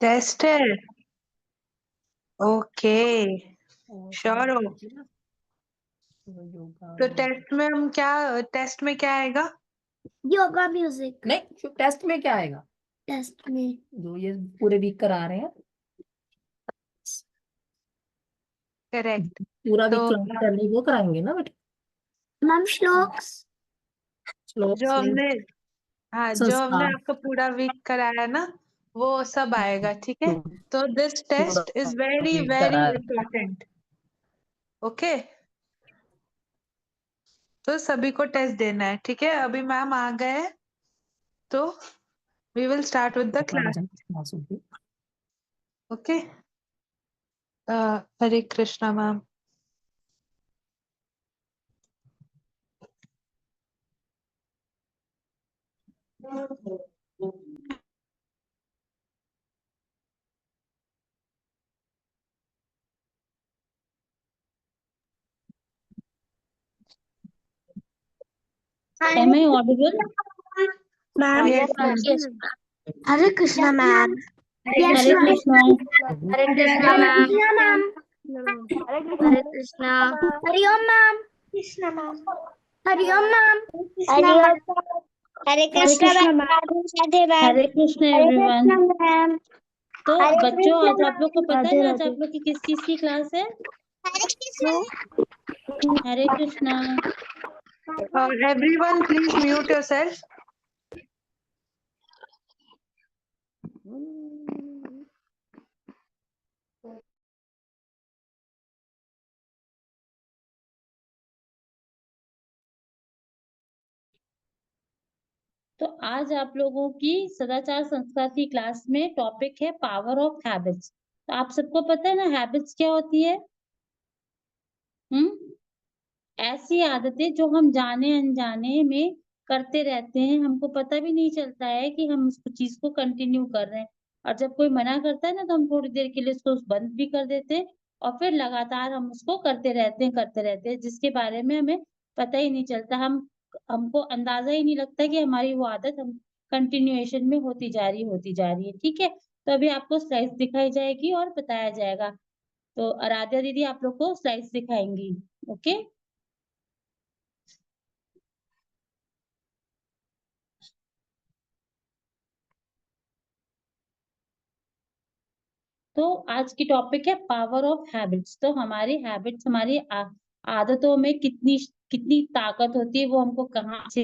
Test है। Okay, और sure हो? तो योगा तो टेस्ट में हम क्या, टेस्ट में क्या आएगा? योगा म्यूजिक। नहीं, टेस्ट में क्या आएगा? टेस्ट में जो ये पूरे वीक करा रहे हैं, करेक्ट। पूरा वीक तो क्लास कर ली, वो कराएंगे ना बेटा। मैम श्लोक्स। जो हमने, हाँ, जो हमने संस्कार। आपका पूरा वीक कराया ना, वो सब आएगा, ठीक है। तो this test is very weak very करा इम्पोर्टेंट। ओके, तो सभी को टेस्ट देना है, ठीक है। अभी मैम आ गए हैं, तो we will start with the class. Class होगी। Okay, Hare Krishna ma'am. Am I audible? Ma'am Yes, ma'am. Hare Krishna ma'am. Yes Hare ma'am. Krishna. Hare Krishna ma'am. Hare Krishna. Hariom ma'am. Krishna ma'am. Hariom ma'am. Hare Krishna Hare Krishna everyone. Ma'am. तो बच्चों, आज आप लोग को पता है राधे ना आज राधे। आप लोग की किस चीज की क्लास है? हरे Krishna. Everyone, please mute yourself. तो आज आप लोगों की सदाचार संस्कार की क्लास में टॉपिक है पावर ऑफ हैबिट्स। तो आप सबको पता है ना हैबिट्स क्या होती है? ऐसी आदतें जो हम जाने अनजाने में करते रहते हैं, हमको पता भी नहीं चलता है कि हम उस चीज को कंटिन्यू कर रहे हैं। और जब कोई मना करता है ना, तो हम थोड़ी देर के लिए उसको बंद भी कर देते हैं और फिर लगातार हम उसको करते रहते हैं, जिसके बारे में हमें पता ही नहीं चलता। हमको अंदाजा ही नहीं लगता कि हमारी वो आदत हम कंटिन्यूएशन में होती जा रही है। ठीक है, तो अभी आपको स्लाइड्स दिखाई जाएगी और बताया जाएगा। तो आराध्या दीदी आप लोग को स्लाइड्स दिखाएंगी। ओके, तो आज की टॉपिक है पावर ऑफ हैबिट्स। तो हमारी हैबिट्स, हमारी आदतों में कितनी कितनी ताकत होती है, वो हमको कहाँ से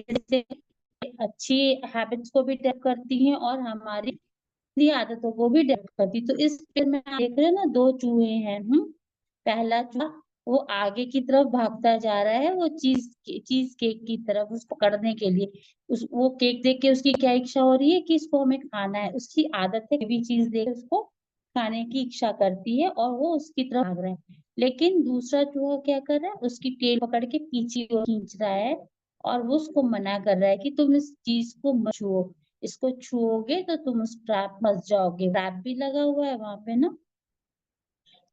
अच्छी हैबिट्स को भी डेवलप करती हैं और हमारी बुरी आदतों को भी डेवलप करती है। तो इस फिल्म में आप देख रहे हैं ना, दो चूहे हैं। पहला चूहा वो आगे की तरफ भागता जा रहा है, वो चीज केक की तरफ, उसको पकड़ने के लिए। वो केक देख के उसकी क्या इच्छा हो रही है कि इसको हमें खाना है। उसकी आदत है, कोई भी चीज देख के उसको खाने की इच्छा करती है और वो उसकी तरफ भाग रहा है। लेकिन दूसरा चूहा क्या कर रहा है, उसकी टेल पकड़ के पीछे की ओर खींच रहा है और वो उसको मना कर रहा है कि तुम इस चीज को मत छुओ, इसको छुओगे तो तुम उस ट्रैप फंस जाओगे। ट्रैप भी लगा हुआ है वहां पे ना,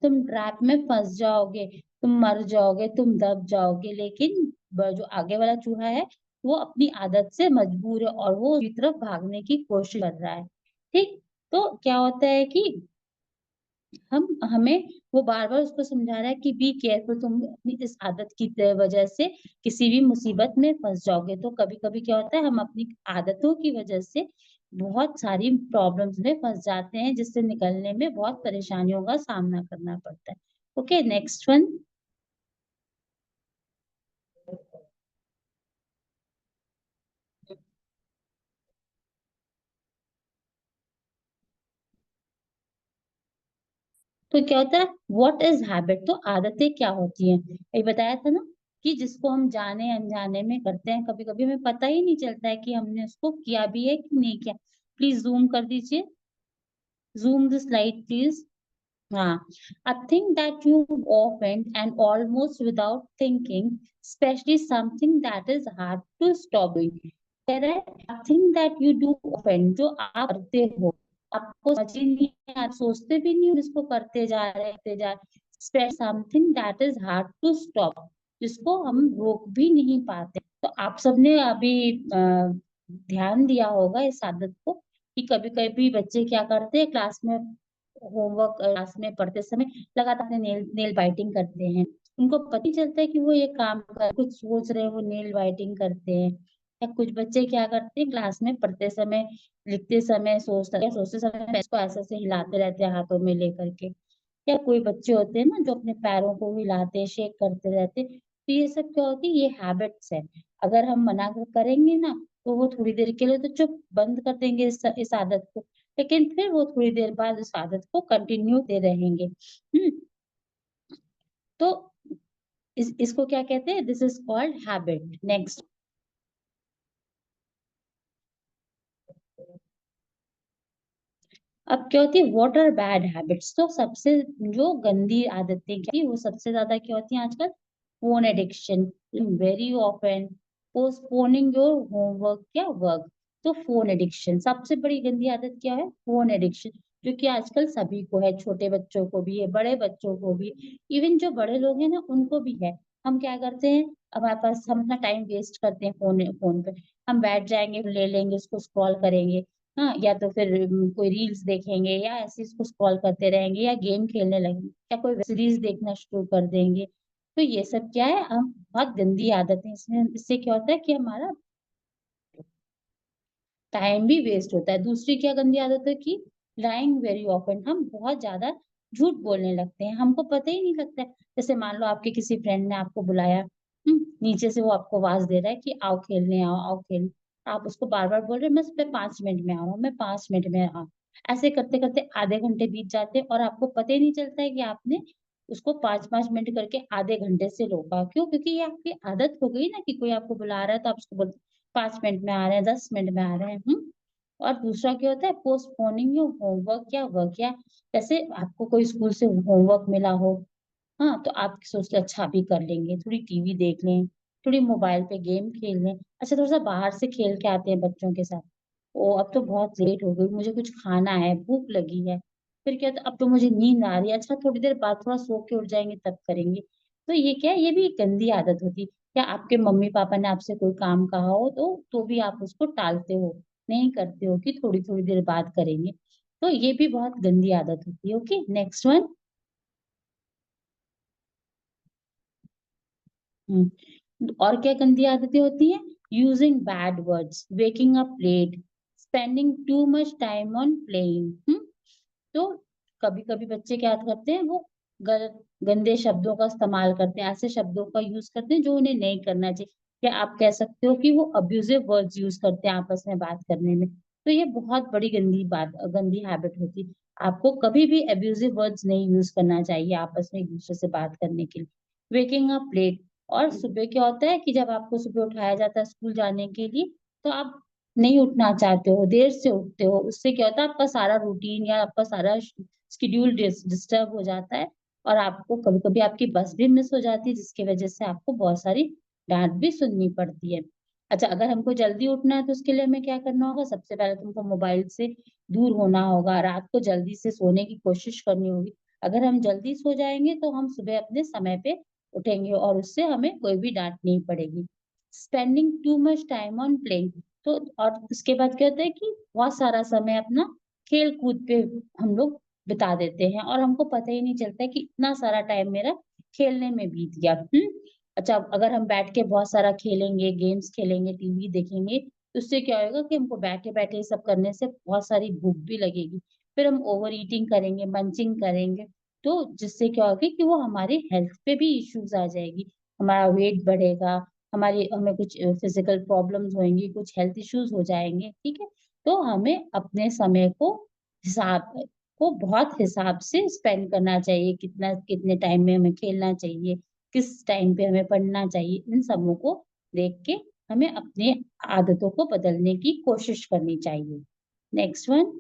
तुम ट्रैप में फंस जाओगे, तुम मर जाओगे, तुम दब जाओगे। लेकिन जो आगे वाला चूहा है, वो अपनी आदत से मजबूर है और वो उसकी तरफ भागने की कोशिश कर रहा है। ठीक, तो क्या होता है कि हमें वो बार बार उसको समझा रहा है कि बी केयरफुल, तुम अपनी इस आदत की वजह से किसी भी मुसीबत में फंस जाओगे। तो कभी कभी क्या होता है, हम अपनी आदतों की वजह से बहुत सारी प्रॉब्लम्स में फंस जाते हैं, जिससे निकलने में बहुत परेशानियों का सामना करना पड़ता है। Okay, next one. तो क्या होता है, व्हाट इज हैबिट? तो आदतें क्या होती हैं? ये बताया था ना कि जिसको हम जाने अनजाने में करते हैं, कभी कभी हमें पता ही नहीं चलता है कि हमने उसको किया भी है कि नहीं किया। प्लीज जूम कर दीजिए, जूम द स्लाइड प्लीज। हाँ, a thing that you often and almost without thinking, especially something that is hard to stop doing. कह रहा है a thing that you do often, जो आप करते हो, आपको समझ ही नहीं है, आप सोचते भी नहीं हो, इसको करते जा रहे, especially something that is hard to stop, जिसको हम रोक भी नहीं पाते। तो आप सबने अभी ध्यान दिया होगा इस आदत को कि कभी कभी बच्चे क्या करते हैं क्लास में होमवर्क क्लास में पढ़ते समय लगातार अपने नेल बाइटिंग करते हैं। उनको पता नहीं चलता है कि वो ये काम कर कुछ सोच रहे हैं, वो नेल बाइटिंग करते हैं। या कुछ बच्चे क्या करते हैं क्लास में पढ़ते समय, लिखते समय, सोचते समय पेन को ऐसे ऐसे हिलाते रहते हैं हाथों में लेकर के। या कोई बच्चे होते हैं ना जो अपने पैरों को हिलाते शेक करते रहते, तो ये सब क्या होती है, ये हैबिट्स है। अगर हम मना करेंगे ना तो वो थोड़ी देर के लिए तो चुप बंद कर देंगे इस आदत को, लेकिन फिर वो थोड़ी देर बाद इस आदत को कंटिन्यू दे रहेंगे। तो इसको क्या कहते हैं, this is called habit. Next, अब क्या होती है, व्हाट आर बैड हैबिट्स। तो सबसे जो गंदी आदतें क्या वो सबसे ज्यादा क्या होती है आजकल, phone addiction, very often postponing your homework या वर्क। तो फोन एडिक्शन सबसे बड़ी गंदी आदत क्या है, फोन एडिक्शन, जो कि आजकल सभी को है, छोटे बच्चों को भी है, बड़े बच्चों को भी, इवन जो बड़े लोग हैं ना उनको भी है। हम क्या करते हैं, हमारे पास हम अपना टाइम वेस्ट करते हैं फोन पे, हम बैठ जाएंगे, ले लेंगे उसको, स्क्रॉल करेंगे, हाँ, या तो फिर कोई रील्स देखेंगे, या ऐसे इसको स्क्रॉल करते रहेंगे, या गेम खेलने लगेंगे, या कोई सीरीज देखना शुरू कर देंगे। तो ये सब क्या है, हम बहुत गंदी आदत है इसमें। इससे क्या होता है कि हमारा टाइम भी वेस्ट होता है। दूसरी क्या गंदी आदत है कि लाइंग वेरी ऑफन, हम बहुत ज्यादा झूठ बोलने लगते हैं, हमको पता ही नहीं लगता है। जैसे मान लो आपके किसी फ्रेंड ने आपको बुलाया, नीचे से वो आपको आवाज दे रहा है कि आओ खेलने, आओ आओ खेलने, आप उसको बार बार बोल रहे हैं मैं 5 मिनट में आ रहा हूँ, मैं 5 मिनट में आ रहा हूँ। ऐसे करते करते आधे घंटे बीत जाते हैं और आपको पता ही नहीं चलता है कि आपने उसको 5 5 मिनट करके आधे घंटे से रोका। क्यों? क्योंकि ये आपकी आदत हो गई ना कि कोई आपको बुला रहा है तो आप उसको बोलते 5 मिनट में आ रहे हैं, 10 मिनट में आ रहे हैं। और दूसरा क्या होता है, पोस्टपोनिंग योर होमवर्क या वर्क, या जैसे आपको कोई स्कूल से होमवर्क मिला हो, हाँ, तो आप सोचते अच्छा अभी कर लेंगे, थोड़ी टीवी देख लें, थोड़ी मोबाइल पे गेम खेल लें, अच्छा थोड़ा सा बाहर से खेल के आते हैं बच्चों के साथ, ओ अब तो बहुत लेट हो गई, मुझे कुछ खाना है, भूख लगी है। फिर क्या होता है, अब तो मुझे नींद आ रही है, अच्छा थोड़ी देर बाद थोड़ा सो के उठ जाएंगे तब करेंगे। तो ये क्या है, ये भी एक गंदी आदत होती है। या आपके मम्मी पापा ने आपसे कोई काम कहा हो तो भी आप उसको टालते हो, नहीं करते हो कि थोड़ी थोड़ी देर बाद करेंगे। तो ये भी बहुत गंदी आदत होती है। Okay, next one. और क्या गंदी आदतें होती हैं, using bad words, waking up late, spending too much time on playing. तो कभी कभी बच्चे क्या करते हैं, वो गंदे शब्दों का इस्तेमाल करते हैं, ऐसे शब्दों का यूज करते हैं जो उन्हें नहीं करना चाहिए। या आप कह सकते हो कि वो अब्यूजिव वर्ड्स यूज करते हैं आपस में बात करने में। तो ये बहुत बड़ी गंदी हैबिट होती है। आपको कभी भी अब्यूजिव वर्ड्स नहीं यूज करना चाहिए आपस में एक दूसरे से बात करने के लिए। वेकिंग अप लेट, और सुबह क्या होता है कि जब आपको सुबह उठाया जाता है स्कूल जाने के लिए, तो आप नहीं उठना चाहते हो, देर से उठते हो, उससे क्या होता है आपका सारा रूटीन या आपका सारा शेड्यूल डिस्टर्ब हो जाता है, और आपको कभी कभी आपकी बस भी मिस हो जाती है, जिसकी वजह से आपको बहुत सारी डांट भी सुननी पड़ती है। अच्छा, अगर हमको जल्दी उठना है तो उसके लिए हमें क्या करना होगा, सबसे पहले तुमको मोबाइल से दूर होना होगा, रात को जल्दी से सोने की कोशिश करनी होगी। अगर हम जल्दी सो जाएंगे तो हम सुबह अपने समय पे उठेंगे और उससे हमें कोई भी डांट नहीं पड़ेगी। Spending too much time on playing, तो और उसके बाद क्या होता है कि बहुत सारा समय अपना खेल कूद पे हम लोग बिता देते हैं और हमको पता ही नहीं चलता है कि इतना सारा टाइम मेरा खेलने में बीत गया। अच्छा, अगर हम बैठ के बहुत सारा खेलेंगे, गेम्स खेलेंगे, टीवी देखेंगे, तो उससे क्या होगा कि हमको बैठे बैठे सब करने से बहुत सारी भूख भी लगेगी, फिर हम ओवर ईटिंग करेंगे, मंचिंग करेंगे, तो जिससे क्या होगा कि वो हमारी हेल्थ पे भी इश्यूज आ जाएगी, हमारा वेट बढ़ेगा, हमें कुछ फिजिकल प्रॉब्लम्स होंगी, कुछ हेल्थ इश्यूज हो जाएंगे। ठीक है, तो हमें अपने समय को बहुत हिसाब से स्पेंड करना चाहिए, कितना कितने टाइम में हमें खेलना चाहिए, किस टाइम पे हमें पढ़ना चाहिए, इन सबों को देख के हमें अपने आदतों को बदलने की कोशिश करनी चाहिए। Next one.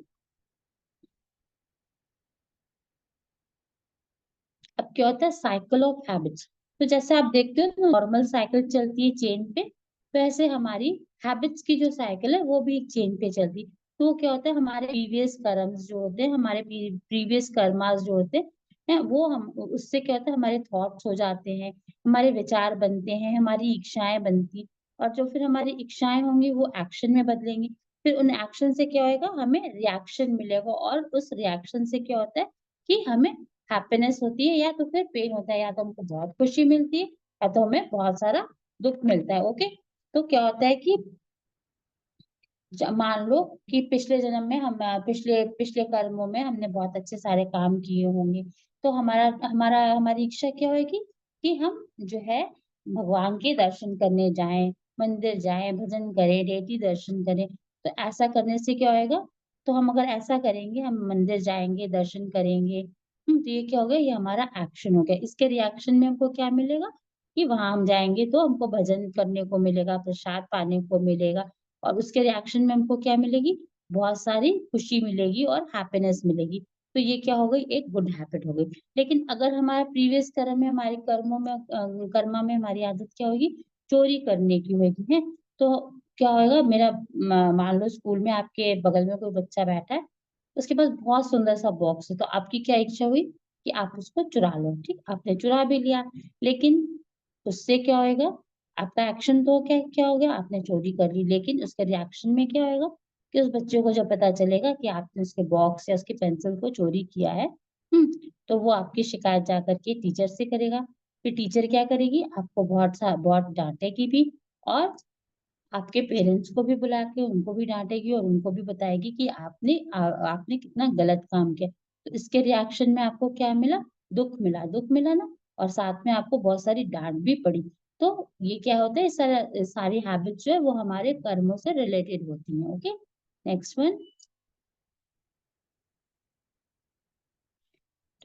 अब क्या होता है, साइकिल ऑफ हैबिट्स। तो जैसे आप देखते हो नॉर्मल साइकिल चलती है चेन पे, तो ऐसे हमारी हैबिट्स की जो साइकिल है वो भी एक चेन पे चलती है। तो वो क्या होता है, हमारे प्रीवियस कर्म्स जो होते हैं, हमारे प्रीवियस कर्मास जो होते हैं, वो हम उससे क्या होता है, हमारे थॉट्स हो जाते हैं, हमारे विचार बनते हैं, हमारी इच्छाएं बनती, और जो फिर हमारी इच्छाएं होंगी वो एक्शन में बदलेंगी, फिर उन एक्शन से क्या होएगा, हमें रिएक्शन मिलेगा, और उस रिएक्शन से क्या होता है कि हमें हैप्पीनेस होती है, या तो फिर पेन होता है, या तो हमको बहुत खुशी मिलती है, या तो हमें बहुत सारा दुख मिलता है। ओके, तो क्या होता है कि मान लो कि पिछले जन्म में हम पिछले पिछले कर्मों में हमने बहुत अच्छे सारे काम किए होंगे, तो हमारा हमारा हमारी इच्छा क्या होगी कि हम जो है भगवान के दर्शन करने जाएं, मंदिर जाएं, भजन करें, डेटी दर्शन करें। तो ऐसा करने से क्या होएगा, तो हम अगर ऐसा करेंगे, हम मंदिर जाएंगे, दर्शन करेंगे, तो ये क्या हो गया, ये हमारा एक्शन हो गया। इसके रिएक्शन में हमको क्या मिलेगा कि वहां हम जाएंगे तो हमको भजन करने को मिलेगा, प्रसाद पाने को मिलेगा, और उसके रिएक्शन में हमको क्या मिलेगी, बहुत सारी खुशी मिलेगी और हैप्पीनेस मिलेगी। तो ये क्या हो गई, एक गुड हैबिट हो गई। लेकिन अगर हमारा प्रीवियस कर्म में, हमारे कर्मों में कर्मा में हमारी आदत क्या होगी, चोरी करने की होगी है, तो क्या होगा, मेरा मान लो स्कूल में आपके बगल में कोई बच्चा बैठा है, उसके पास बहुत सुंदर सा बॉक्स है, तो आपकी क्या इच्छा हुई कि आप उसको चुरा लो। ठीक, आपने चुरा भी लिया, लेकिन उससे क्या होएगा, आपका एक्शन तो क्या क्या हो गया, आपने चोरी कर ली, लेकिन उसके रिएक्शन में क्या होएगा कि उस बच्चे को जब पता चलेगा कि आपने उसके बॉक्स या उसके पेंसिल को चोरी किया है, तो वो आपकी शिकायत जा करके टीचर से करेगा। फिर टीचर क्या करेगी, आपको बहुत डांटेगी भी, और आपके पेरेंट्स को भी बुला के उनको भी डांटेगी, और उनको भी बताएगी कि आपने कितना गलत काम किया। तो इसके रिएक्शन में आपको क्या मिला, दुख मिला ना, और साथ में आपको बहुत सारी डांट भी पड़ी। तो ये क्या होता है, सारी हैबिट जो है वो हमारे कर्मों से रिलेटेड होती हैं। Okay, next one.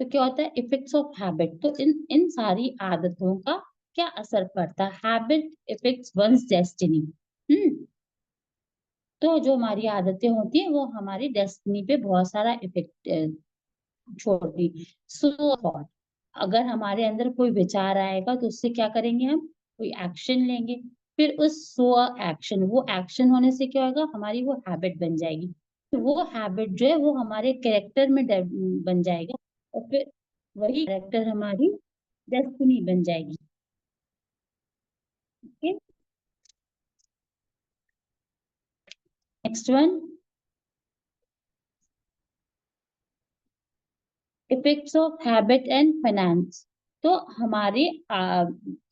तो क्या होता है, इफेक्ट्स ऑफ हैबिट। तो इन इन सारी आदतों का क्या असर पड़ता है, हैबिट इफेक्ट्स वंस डेस्टिनी। तो जो हमारी आदतें होती हैं वो हमारी डेस्टिनी पे बहुत सारा इफेक्ट छोड़ती। सो थॉट, अगर हमारे अंदर कोई विचार आएगा तो उससे क्या करेंगे, हम कोई एक्शन लेंगे, फिर उस सो एक्शन, वो एक्शन होने से क्या होगा, हमारी वो हैबिट बन जाएगी। तो वो हैबिट जो है वो हमारे कैरेक्टर में बन जाएगा, और फिर वही कैरेक्टर हमारी डेस्टिनी बन जाएगी। Next one, effects of habit and finance. तो हमारी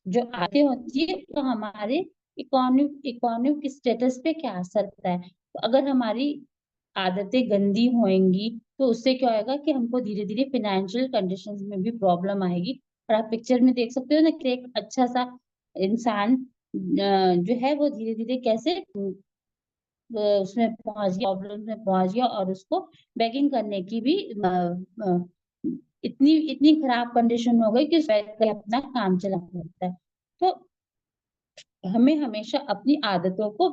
जो आदतें होती है तो हमारे इकोनॉमिक स्टेटस पे क्या असर पड़ता है। तो अगर हमारी आदतें गंदी होंगी तो उससे क्या होगा कि हमको धीरे धीरे फाइनेंशियल कंडीशंस में भी प्रॉब्लम आएगी। और आप पिक्चर में देख सकते हो ना कि एक अच्छा सा इंसान जो है वो धीरे धीरे कैसे उसमें पहुंच गया, प्रॉब्लम में पहुंच गया, और उसको बेगिंग करने की भी इतनी इतनी खराब कंडीशन हो गई कि उसको अपना काम चलाना पड़ता है। तो हमें हमेशा अपनी आदतों को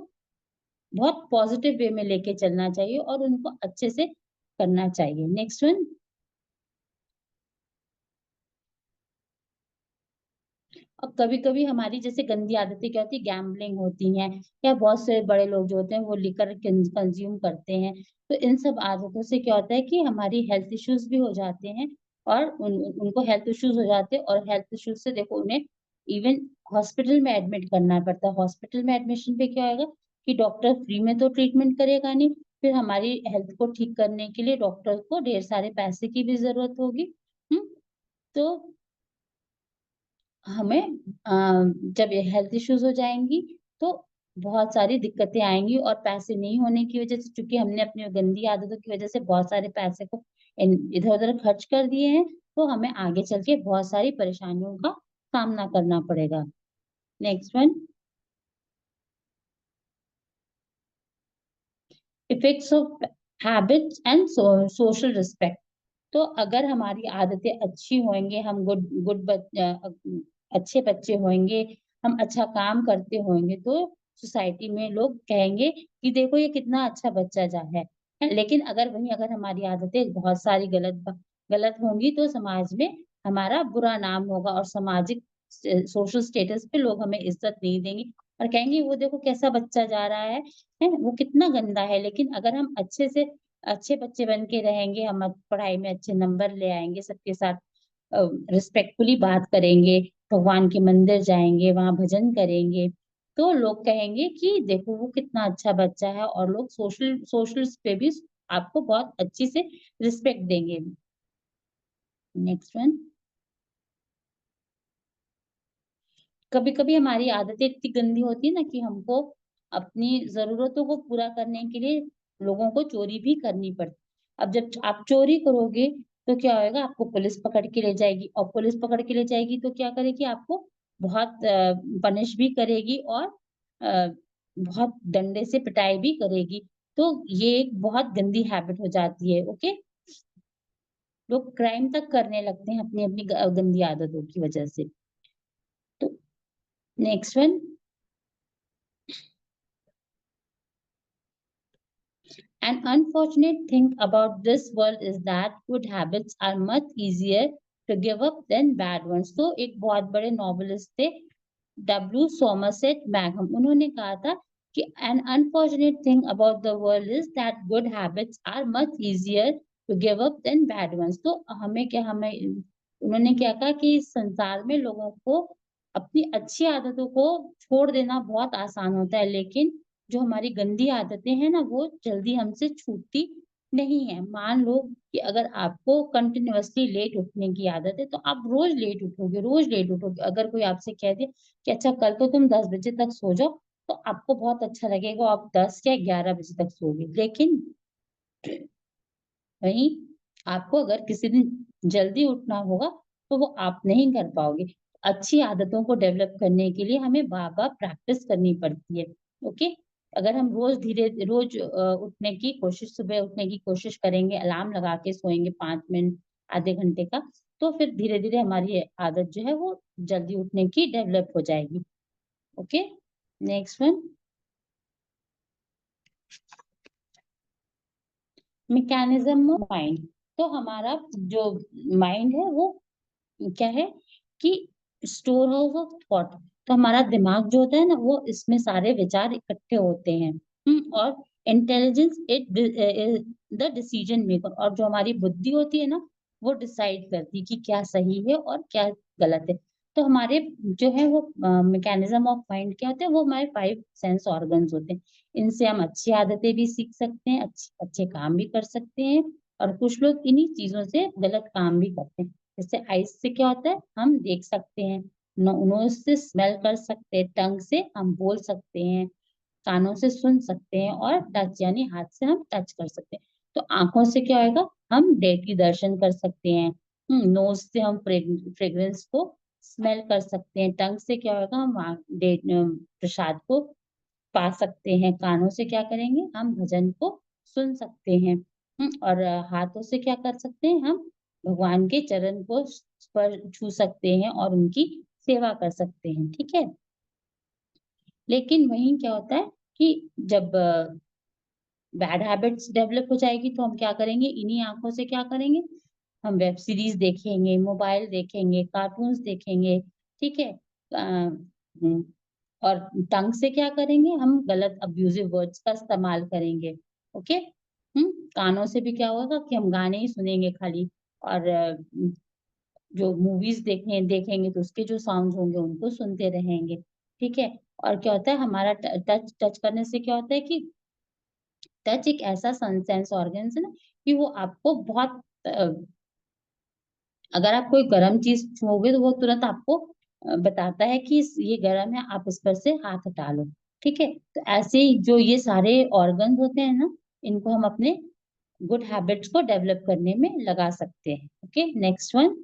बहुत पॉजिटिव वे में लेके चलना चाहिए और उनको अच्छे से करना चाहिए। नेक्स्ट वन, और कभी कभी हमारी जैसे गंदी आदतें क्या होती है, गैम्बलिंग होती हैं, या बहुत से बड़े लोग जो होते हैं वो लिकर कंज्यूम करते हैं। तो इन सब आदतों से क्या होता है कि हमारी हेल्थ इश्यूज भी हो जाते हैं, और उनको हेल्थ इश्यूज हो जाते हैं, और हेल्थ इश्यूज से देखो उन्हें इवन हॉस्पिटल में एडमिट करना पड़ता है। हॉस्पिटल में एडमिशन पे क्या होगा कि डॉक्टर फ्री में तो ट्रीटमेंट करेगा नहीं, फिर हमारी हेल्थ को ठीक करने के लिए डॉक्टर को ढेर सारे पैसे की भी जरूरत होगी। तो हमें जब ये हेल्थ इश्यूज हो जाएंगी तो बहुत सारी दिक्कतें आएंगी, और पैसे नहीं होने की वजह से, चूंकि हमने अपनी गंदी आदतों की वजह से बहुत सारे पैसे को इधर उधर खर्च कर दिए हैं, तो हमें आगे चल के बहुत सारी परेशानियों का सामना करना पड़ेगा। Next one, effects of habits and social respect. तो अगर हमारी आदतें अच्छी होंगे, हम गुड गुड अच्छे बच्चे होंगे, हम अच्छा काम करते होंगे, तो सोसाइटी में लोग कहेंगे कि देखो ये कितना अच्छा बच्चा जा है। लेकिन अगर हमारी आदतें बहुत सारी गलत होंगी तो समाज में हमारा बुरा नाम होगा, और सामाजिक सोशल स्टेटस पे लोग हमें इज्जत नहीं देंगे, और कहेंगे वो देखो कैसा बच्चा जा रहा है वो कितना गंदा है। लेकिन अगर हम अच्छे बच्चे बन के रहेंगे, हम पढ़ाई में अच्छे नंबर ले आएंगे, सबके साथ रिस्पेक्टफुली बात करेंगे, भगवान के मंदिर जाएंगे, वहां भजन करेंगे, तो लोग कहेंगे कि देखो वो कितना अच्छा बच्चा है, और लोग सोशल पे भी आपको बहुत अच्छी से रिस्पेक्ट देंगे। नेक्स्ट वन, कभी कभी हमारी आदतें इतनी गंदी होती है ना कि हमको अपनी जरूरतों को पूरा करने के लिए लोगों को चोरी भी करनी पड़ती। अब जब आप चोरी करोगे तो क्या होगा, आपको पुलिस पकड़ के ले जाएगी, और पुलिस पकड़ के ले जाएगी तो क्या करेगी, आपको बहुत पनिश भी करेगी, और बहुत डंडे से पिटाई भी करेगी। तो ये एक बहुत गंदी हैबिट हो जाती है। ओके, लोग क्राइम तक करने लगते हैं अपनी अपनी गंदी आदतों की वजह से। तो next one, an unfortunate thing about this world is that good habits are much easier to give up than bad ones. तो एक बहुत बड़े नॉवेलिस्ट थे W. Somerset Maugham, उन्होंने कहा था कि an unfortunate thing about the world is that good habits are much easier to give up than bad ones. तो हमें उन्होंने क्या कहा कि इस संसार में लोगों को अपनी अच्छी आदतों को छोड़ देना बहुत आसान होता है, लेकिन जो हमारी गंदी आदतें हैं ना वो जल्दी हमसे छूटती नहीं है। मान लो कि अगर आपको कंटिन्यूअसली लेट उठने की आदत है तो आप रोज लेट उठोगे। अगर कोई आपसे कह दे कि अच्छा कल तो तुम 10 बजे तक सो जाओ, तो आपको बहुत अच्छा लगेगा, आप 10 या 11 बजे तक सोओगे। लेकिन वहीं आपको अगर किसी दिन जल्दी उठना होगा तो वो आप नहीं कर पाओगे। अच्छी आदतों को डेवलप करने के लिए हमें बार-बार प्रैक्टिस करनी पड़ती है। ओके, अगर हम रोज उठने की कोशिश, सुबह उठने की कोशिश करेंगे, अलार्म लगा के सोएंगे 5 मिनट, आधे घंटे का, तो फिर धीरे-धीरे हमारी आदत जो है वो जल्दी उठने की डेवलप हो जाएगी। Okay, next one, mechanism of mind. तो हमारा जो माइंड है वो क्या है कि स्टोर हाउस ऑफ थॉट। तो हमारा दिमाग जो होता है ना वो इसमें सारे विचार इकट्ठे होते हैं। और intelligence it the decision maker, और जो हमारी बुद्धि होती है ना वो डिसाइड करती है कि क्या सही है और क्या गलत है। तो हमारे जो है वो मैकेनिज्म ऑफ माइंड क्या होते हैं, वो हमारे 5 सेंस ऑर्गन्स होते हैं। इनसे हम अच्छी आदतें भी सीख सकते हैं, अच्छे काम भी कर सकते हैं, और कुछ लोग इन्हीं चीजों से गलत काम भी करते हैं। जैसे आइज से क्या होता है, हम देख सकते हैं, नोज से स्मेल कर सकते हैं, टंग से हम बोल सकते हैं, कानों से सुन सकते हैं, और टच यानी हाथ से हम टच कर सकते हैं। तो आंखों से क्या होगा, हम डेटी दर्शन कर सकते हैं। नोज से हम फ्रेग्रेंस को स्मेल कर सकते हैं। टंग से क्या होगा, हम प्रसाद को पा सकते हैं। कानों से क्या करेंगे, हम भजन को सुन सकते हैं। और हाथों से क्या कर सकते हैं, हम भगवान के चरण को स्पर्श छू सकते हैं और उनकी सेवा कर सकते हैं। ठीक है, लेकिन वहीं क्या होता है कि जब बैड हैबिट्स डेवलप हो जाएगी तो हम क्या करेंगे, इन्हीं आंखों से क्या करेंगे, हम वेब सीरीज देखेंगे, मोबाइल देखेंगे, कार्टून्स देखेंगे। ठीक है, अ, हम्म, और टंग से क्या करेंगे, हम गलत अब्यूजिव वर्ड्स का इस्तेमाल करेंगे। ओके, कानों से भी क्या होगा कि हम गाने ही सुनेंगे खाली, और जो मूवीज देखेंगे तो उसके जो साउंड होंगे उनको सुनते रहेंगे। ठीक है, और क्या होता है, हमारा टच करने से क्या होता है कि टच एक ऐसा सेंस ऑर्गन है ना कि वो आपको बहुत अगर आप कोई गर्म चीज छूओगे तो वो तुरंत आपको बताता है कि ये गर्म है, आप इस पर से हाथ हटा लो। ठीक है, तो ऐसे ही जो ये सारे ऑर्गन होते हैं ना, इनको हम अपने गुड हैबिट्स को डेवलप करने में लगा सकते हैं। ओके, नेक्स्ट वन,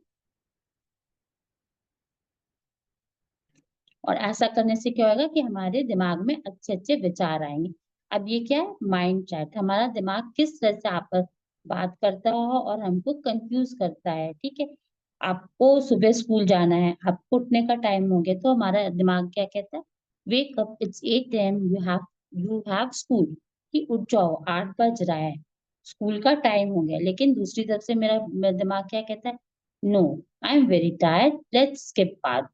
और ऐसा करने से क्या होगा कि हमारे दिमाग में अच्छे अच्छे विचार आएंगे। अब ये क्या है, माइंड चैट, हमारा दिमाग किस तरह से आपस बात करता है और हमको कंफ्यूज करता है। ठीक है, आपको सुबह स्कूल जाना है, आपको उठने का टाइम हो गया, तो हमारा दिमाग क्या कहता है, वेक up, it's 8 AM, you have school, कि उठ जाओ, 8 बज रहा है, स्कूल का टाइम हो गया। लेकिन दूसरी तरफ से मेरा दिमाग क्या कहता है, no, I am very tired, let's skip बात,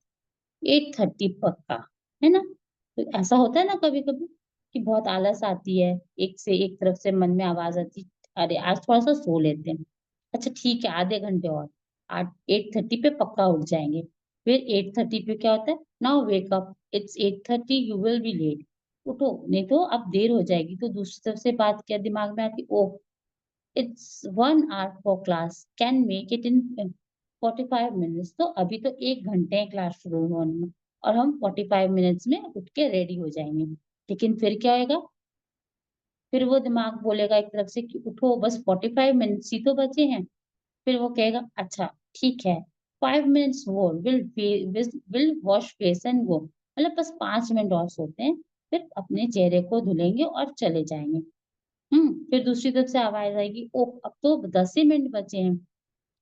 8:30 पक्का, है ना। तो ऐसा होता है ना कभी कभी कि बहुत आलस आती है, एक तरफ से मन में आवाज आती है, अरे आज थोड़ा सा सो लेते हैं, अच्छा ठीक है आधे घंटे और, 8:30 पे पक्का उठ जाएंगे। फिर 8:30 पे क्या होता है, now wake up, it's 8:30, you will be late, उठो नहीं तो अब देर हो जाएगी। तो दूसरी तरफ से बात क्या दिमाग में आती, oh it's 1 hour for class, can make it in 45 minutes। तो अभी तो 1 घंटे है क्लास शुरू होने में और हम 45 minutes में उठ के रेडी हो जाएंगे। लेकिन फिर क्या होगा, फिर वो दिमाग बोलेगा एक तरफ से कि उठो बस 45 minutes ही तो बचे हैं। फिर वो कहेगा अच्छा ठीक है, 5 minutes more, will wash face and go, मतलब बस 5 मिनट और सोते हैं, फिर अपने चेहरे को धुलेंगे और चले जाएंगे। फिर दूसरी तरफ से आवाज आएगी, ओह अब तो 10 ही मिनट बचे हैं,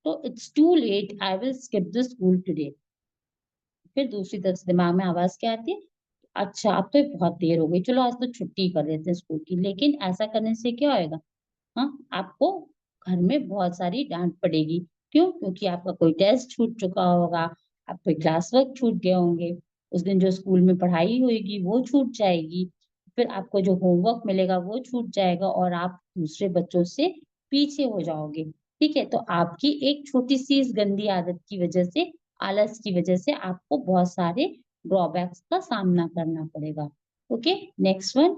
तो it's too late, I will skip the school today. फिर दूसरी तरफ से दिमाग में आवाज क्या आती है, अच्छा अब तो बहुत देर हो गई, चलो आज तो छुट्टी कर देते हैं स्कूल की। लेकिन ऐसा करने से क्या होएगा, हाँ आपको घर में बहुत सारी डांट पड़ेगी। क्यों? क्योंकि आपका कोई टेस्ट छूट चुका होगा, आपके क्लास वर्क छूट गए होंगे, उस दिन जो स्कूल में पढ़ाई होगी वो छूट जाएगी, फिर आपको जो होमवर्क मिलेगा वो छूट जाएगा और आप दूसरे बच्चों से पीछे हो जाओगे। ठीक है, तो आपकी एक छोटी सी इस गंदी आदत की वजह से, आलस की वजह से आपको बहुत सारे ड्रॉबैक्स का सामना करना पड़ेगा। Okay, next one.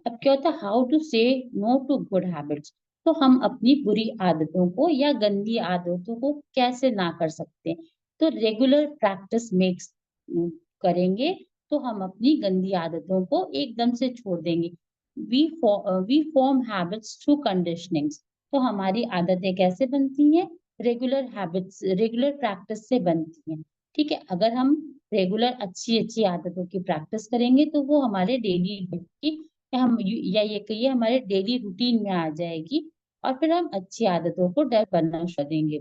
अब क्या होता है, हाउ टू से नो टू गुड हैबिट्स। तो हम अपनी बुरी आदतों को या गंदी आदतों को कैसे ना कर सकते हैं, तो रेगुलर प्रैक्टिस मेक्स करेंगे तो हम अपनी गंदी आदतों को एकदम से छोड़ देंगे। We form habits through conditionings. तो हमारी आदतें कैसे बनती हैं, रेगुलर हैबिट्स, रेगुलर प्रैक्टिस से बनती हैं। ठीक है, अगर हम रेगुलर अच्छी अच्छी आदतों की प्रैक्टिस करेंगे तो वो हमारे डेली की, या ये कहिए हमारे डेली रूटीन में आ जाएगी और फिर हम अच्छी आदतों को डेवलप करना शुरू देंगे।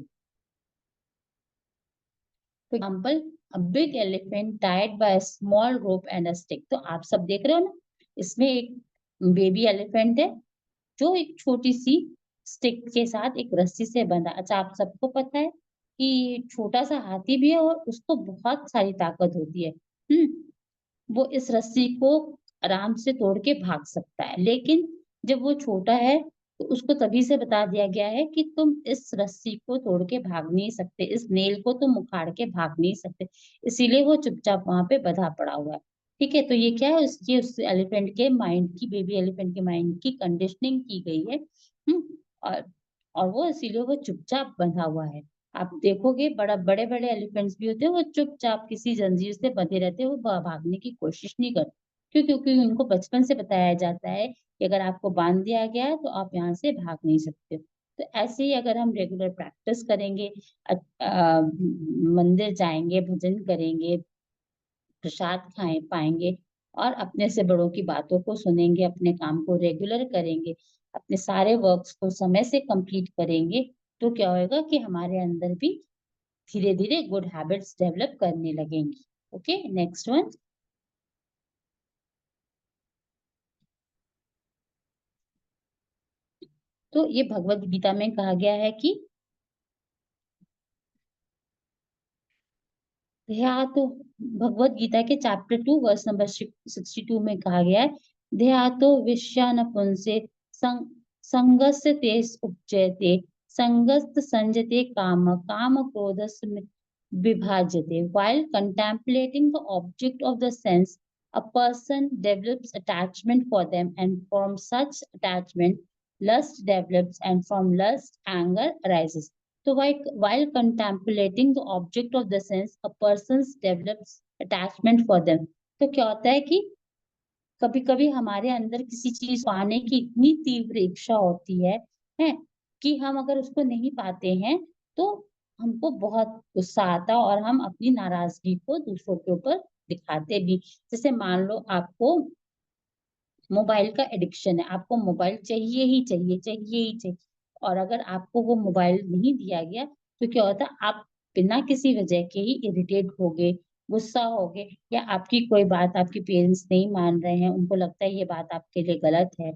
For example, a big elephant tied by small rope and a stick. तो आप सब देख रहे हो ना, इसमें एक बेबी एलिफेंट है जो एक छोटी सी स्टिक के साथ एक रस्सी से बंधा। अच्छा, आप सबको पता है कि छोटा सा हाथी भी है और उसको बहुत सारी ताकत होती है। वो इस रस्सी को आराम से तोड़ के भाग सकता है, लेकिन जब वो छोटा है तो उसको तभी से बता दिया गया है कि तुम इस रस्सी को तोड़ के भाग नहीं सकते, इस नेल को तुम उखाड़ के भाग नहीं सकते, इसीलिए वो चुपचाप वहां पे बंधा पड़ा हुआ है। ठीक है, तो ये क्या है, उसकी उस एलिफेंट के माइंड की, बेबी एलिफेंट के माइंड की कंडीशनिंग की गई है। और और वो इसीलिए वो चुपचाप बंधा हुआ है। आप देखोगे बड़े बड़े एलिफेंट्स भी होते हैं, वो चुपचाप किसी जंजीर से बंधे रहते हैं, वो भागने की कोशिश नहीं करते। क्यों? क्योंकि उनको बचपन से बताया जाता है कि अगर आपको बांध दिया गया है तो आप यहाँ से भाग नहीं सकते। तो ऐसे ही अगर हम रेगुलर प्रैक्टिस करेंगे, मंदिर जाएंगे, भजन करेंगे, प्रसाद खाए पाएंगे और अपने से बड़ों की बातों को सुनेंगे, अपने काम को रेगुलर करेंगे, अपने सारे वर्क्स को समय से कंप्लीट करेंगे, तो क्या होगा कि हमारे अंदर भी धीरे धीरे गुड हैबिट्स डेवलप करने लगेंगी। Okay, next one. तो ये भगवत गीता में कहा गया है कि ध्यातो, भगवत गीता के चैप्टर 2 वर्स नंबर 62 में कहा गया है, ध्यातो विषयानपुंसे संगस्य ते उपजयते, संगस्त संजते काम काम क्रोधस विभाजते। While contemplating the object of the sense, a person develops attachment for them, and from such attachment lust develops, and from lust anger arises. So while contemplating the object of the sense, a person develops attachment for them. तो क्या होता है कि कभी कभी हमारे अंदर किसी चीज पाने की इतनी तीव्र इच्छा होती है कि हम अगर उसको नहीं पाते हैं तो हमको बहुत गुस्सा आता है और हम अपनी नाराजगी को दूसरों के ऊपर दिखाते भी। जैसे मान लो आपको मोबाइल का एडिक्शन है, आपको मोबाइल चाहिए ही चाहिए, चाहिए ही चाहिए, और अगर आपको वो मोबाइल नहीं दिया गया तो क्या होता है, आप बिना किसी वजह के ही इरिटेट हो गए, गुस्सा हो गए, या आपकी कोई बात आपके पेरेंट्स नहीं मान रहे हैं, उनको लगता है ये बात आपके लिए गलत है।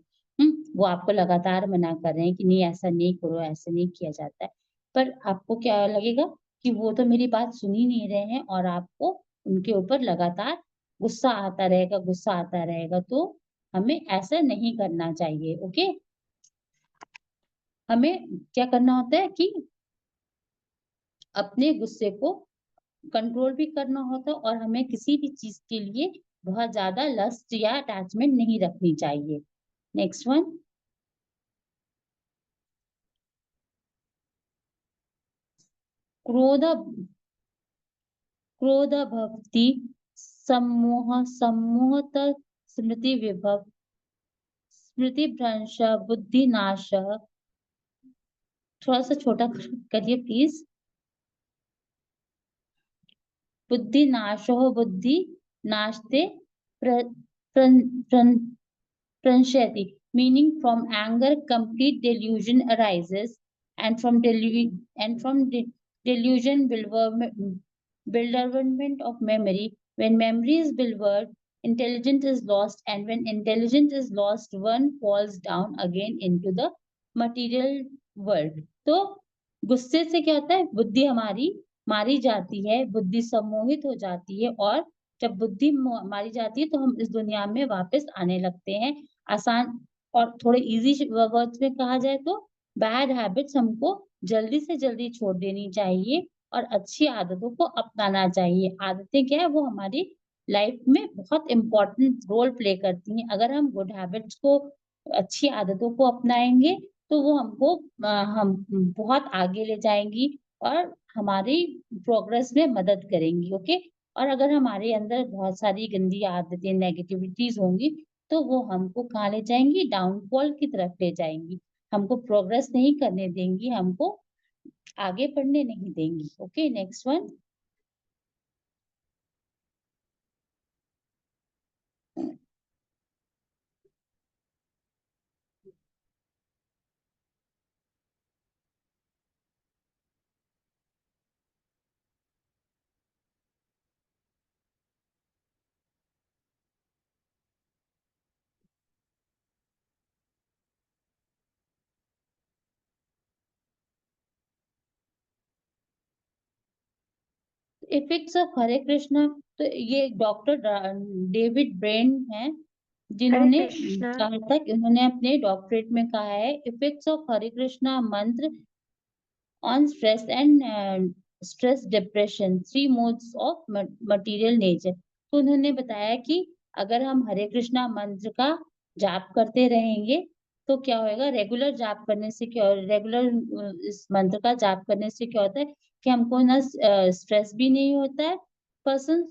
वो आपको लगातार मना कर रहे हैं कि नहीं ऐसा नहीं करो, ऐसा नहीं किया जाता है, पर आपको क्या लगेगा कि वो तो मेरी बात सुन ही नहीं रहे हैं, और आपको उनके ऊपर लगातार गुस्सा आता रहेगा, गुस्सा आता रहेगा। तो हमें ऐसा नहीं करना चाहिए। ओके, हमें क्या करना होता है कि अपने गुस्से को कंट्रोल भी करना होता है और हमें किसी भी चीज के लिए बहुत ज्यादा लस्ट या अटैचमेंट नहीं रखनी चाहिए। नेक्स्ट वन, क्रोध क्रोध भक्ति सम्मोह सम्मोहत स्मृति विभव स्मृति भ्रंश बुद्धि नाश। थोड़ा सा छोटा करिए प्लीज। बुद्धि नाशो बुद्धि नाशते प्र, prawn, prawn, Pranshati, meaning from anger, complete delusion arises, and from delusion, bewilderment of memory. When memory is bewildered, intelligence is lost, and when intelligence is lost, one falls down again into the material world. तो गुस्से से क्या होता है, बुद्धि हमारी मारी जाती है, बुद्धि सम्मोहित हो जाती है, और जब बुद्धि मारी जाती है तो हम इस दुनिया में वापस आने लगते हैं। आसान और थोड़े इजी वर्ड्स में कहा जाए तो बैड हैबिट्स हमको जल्दी से जल्दी छोड़ देनी चाहिए और अच्छी आदतों को अपनाना चाहिए। आदतें क्या है, वो हमारी लाइफ में बहुत इम्पोर्टेंट रोल प्ले करती हैं। अगर हम गुड हैबिट्स को, अच्छी आदतों को अपनाएंगे तो वो हमको हम बहुत आगे ले जाएंगी और हमारी प्रोग्रेस में मदद करेंगी। ओके, और अगर हमारे अंदर बहुत सारी गंदी आदतें, नेगेटिविटीज होंगी तो वो हमको कहाँ ले जाएंगी, डाउनफॉल की तरफ ले जाएंगी, हमको प्रोग्रेस नहीं करने देंगी, हमको आगे बढ़ने नहीं देंगी। Okay, next one, effects of Hare Krishna. तो ये डॉक्टर डेविड ब्रेन है जिन्होंने कहा था, उन्होंने अपने डॉक्टरेट में कहा है, इफेक्ट्स ऑफ हरे कृष्णा मंत्र on stress and stress depression, three modes of material nature। तो उन्होंने बताया कि अगर हम हरे कृष्णा मंत्र का जाप करते रहेंगे तो क्या होएगा, रेगुलर जाप करने से क्या, रेगुलर इस मंत्र का जाप करने से क्या होता है कि हमको ना स्ट्रेस भी नहीं होता है। Person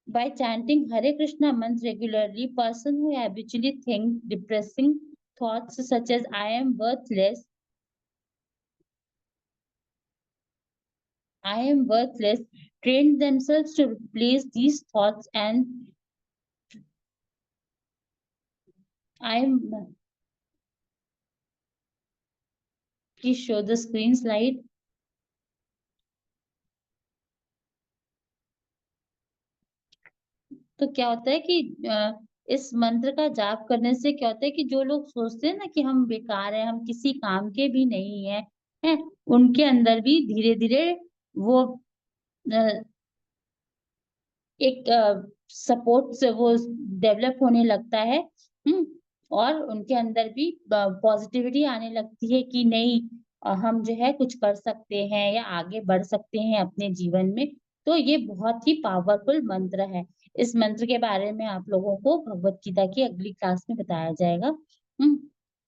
by chanting Hare Krishna mantra regularly, person who habitually think depressing thoughts such as I am worthless, I am worthless, train themselves to replace these thoughts and I am. Please show the screen slide. तो क्या होता है कि इस मंत्र का जाप करने से क्या होता है कि जो लोग सोचते हैं ना कि हम बेकार हैं, हम किसी काम के भी नहीं है, हैं, उनके अंदर भी धीरे धीरे वो एक सपोर्ट से वो डेवलप होने लगता है। और उनके अंदर भी पॉजिटिविटी आने लगती है कि नहीं, हम जो है कुछ कर सकते हैं या आगे बढ़ सकते हैं अपने जीवन में। तो ये बहुत ही पावरफुल मंत्र है। इस मंत्र के बारे में आप लोगों को भगवत गीता की अगली क्लास में बताया जाएगा।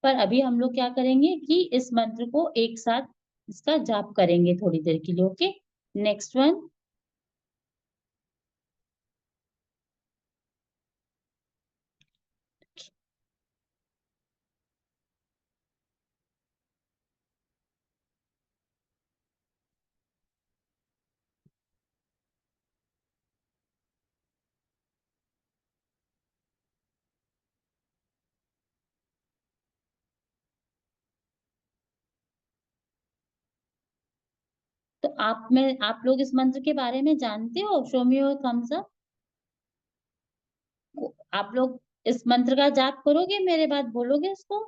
पर अभी हम लोग क्या करेंगे कि इस मंत्र को एक साथ इसका जाप करेंगे थोड़ी देर के लिए। ओके, नेक्स्ट वन, तो आप लोग इस मंत्र के बारे में जानते हो? Show me your thumbs up. आप लोग इस मंत्र का जाप करोगे, मेरे बाद बोलोगे इसको?